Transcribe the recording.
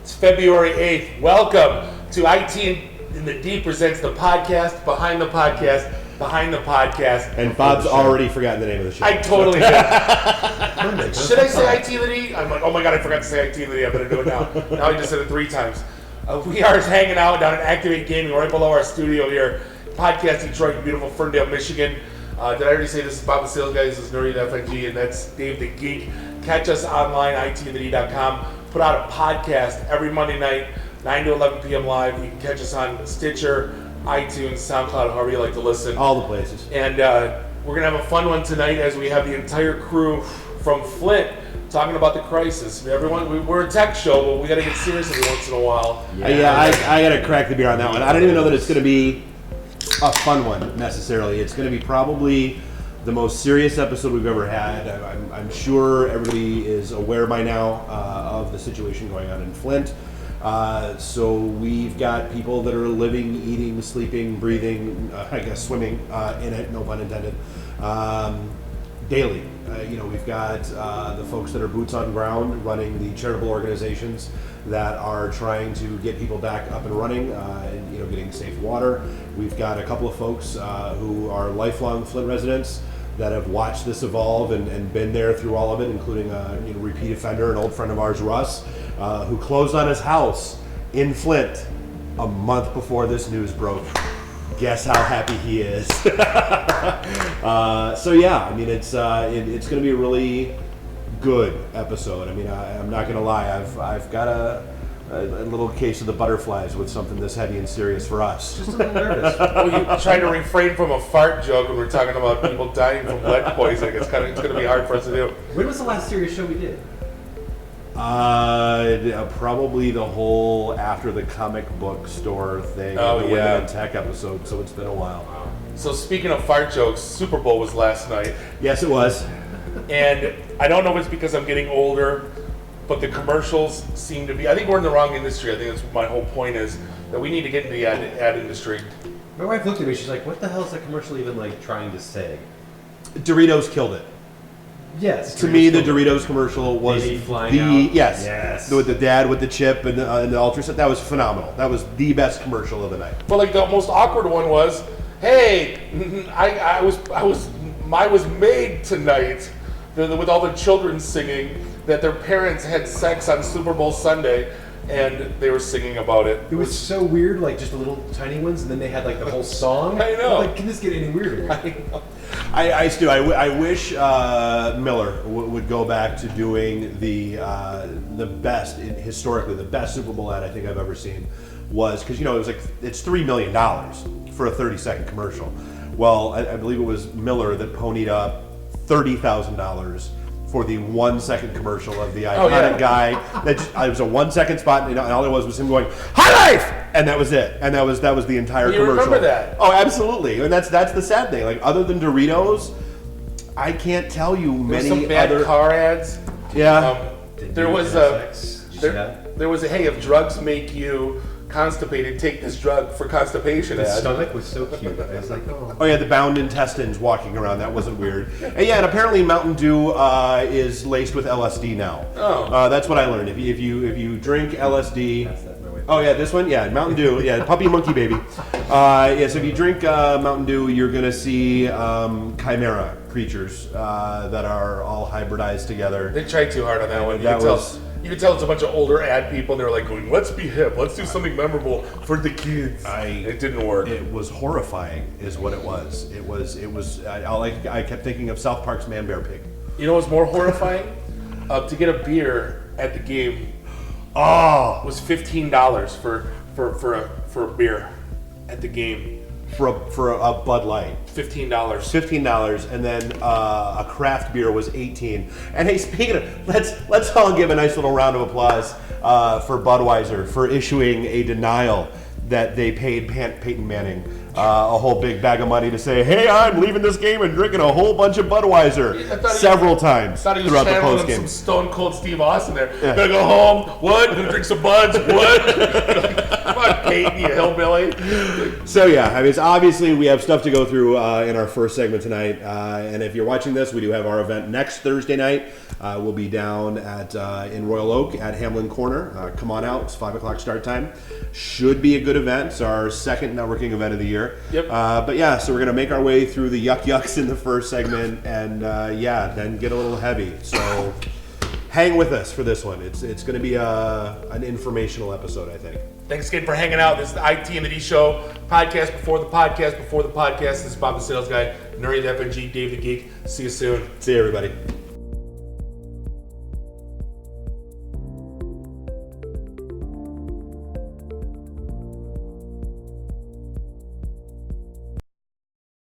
It's February 8th. Welcome to IT in the D presents the podcast, behind the podcast, behind the podcast. And Bob's already forgotten the name of the show. I totally did. Should I say IT in the D? I'm like, oh my god, I forgot to say IT in the D. I better do it now. Now I just said it 3 times. We are hanging out down at Activate Gaming right below our studio here. Podcast Detroit, beautiful Ferndale, Michigan. Did I already say this is Bob the Sales Guy? This is Nuri the FNG, and that's Dave the Geek. Catch us online, itinthed.com. Put out a podcast every Monday night, 9 to 11 p.m. live. You can catch us on Stitcher, iTunes, SoundCloud, however you like to listen. All the places. And we're going to have a fun one tonight as we have the entire crew from Flint talking about the crisis. Everyone, we're a tech show, but we got to get serious every once in a while. I got to crack the beer on that one. I don't even know that it's going to be a fun one necessarily. It's going to be probably the most serious episode we've ever had. I'm sure everybody is aware by now of the situation going on in Flint. So we've got people that are living, eating, sleeping, breathing, swimming in it, no pun intended, daily. We've got the folks that are boots on ground running the charitable organizations that are trying to get people back up and running, and getting safe water. We've got a couple of folks who are lifelong Flint residents that have watched this evolve and been there through all of it, including a repeat offender, an old friend of ours, Russ, who closed on his house in Flint a month before this news broke. Guess how happy he is. It's going to be a really good episode. I'm not going to lie. I've got a little case of the butterflies with something this heavy and serious for us. Just a little nervous. Well, you're trying to refrain from a fart joke when we're talking about people dying from lead poisoning. It's going to be hard for us to do. When was the last serious show we did? Probably the whole after the comic book store thing, Oh, the yeah. Women in Tech episode, so it's been a while. So speaking of fart jokes, Superbowl was last night. Yes, it was. And I don't know if it's because I'm getting older, but the commercials seem to be, I think we're in the wrong industry. I think that's my whole point is that we need to get into the ad industry. My wife looked at me, she's like, what the hell is that commercial even trying to say? Doritos killed it. Yes. To me, the Doritos commercial was Baby flying out. Yes. With the dad with the chip and the ultrasound. That was phenomenal. That was the best commercial of the night. But the most awkward one was, hey, I was made tonight, with all the children singing that their parents had sex on Super Bowl Sunday, and they were singing about it. It was so weird, just the little tiny ones, and then they had the whole song. I know. Can this get any weirder? I wish Miller would go back to doing the best, historically, the best Super Bowl ad I think I've ever seen was, because, it was it's $3 million for a 30-second commercial. Well, I believe it was Miller that ponied up $30,000 for the 1-second commercial of the iconic guy. It was a 1-second spot, and all it was him going, "High life!" and that was it. And that was the entire commercial. You remember that? Oh, absolutely. And that's the sad thing. Other than Doritos, I can't tell you many some bad other car ads. Yeah. There was a hey, if drugs make you constipated, take this drug for constipation The ad. stomach was so cute. I was like, oh. Oh yeah, the bound intestines walking around. That wasn't weird. And apparently Mountain Dew is laced with LSD now. Oh. That's what I learned. If you drink LSD. That's my way. Oh yeah, this one? Yeah, Mountain Dew. Yeah, puppy monkey baby. So if you drink Mountain Dew, you're gonna see chimera creatures that are all hybridized together. They tried too hard on that one. You could tell it's a bunch of older ad people, and they were going, let's be hip, let's do something memorable for the kids. It didn't work. It was horrifying, is what it was. It was. I kept thinking of South Park's Man Bear Pig. You know what's more horrifying? To get a beer at the game was $15 for a beer at the game. For a Bud Light. $15. $15, and then a craft beer was $18. And hey, speaking of, let's all give a nice little round of applause for Budweiser for issuing a denial that they paid Peyton Manning a whole big bag of money to say, hey, I'm leaving this game and drinking a whole bunch of Budweiser several times I thought he was throughout the channeling post game. some Stone Cold Steve Austin there. Gonna go home. What? Gonna drink some Buds. What? Come on, Peyton, you hillbilly. So yeah, I mean, it's obviously we have stuff to go through in our first segment tonight. And if you're watching this, we do have our event next Thursday night. We'll be down at in Royal Oak at Hamlin Corner. Come on out. It's 5 o'clock start time. Should be a good event. It's our second networking event of the year. Yep. But yeah, so we're gonna make our way through the yucks in the first segment, and then get a little heavy. So hang with us for this one. It's gonna be an informational episode, I think. Thanks again for hanging out. This is the IT and the D Show podcast before the podcast before the podcast. This is Bob the Sales Guy, Nuri the FNG, Dave the Geek. See you soon. See you, everybody.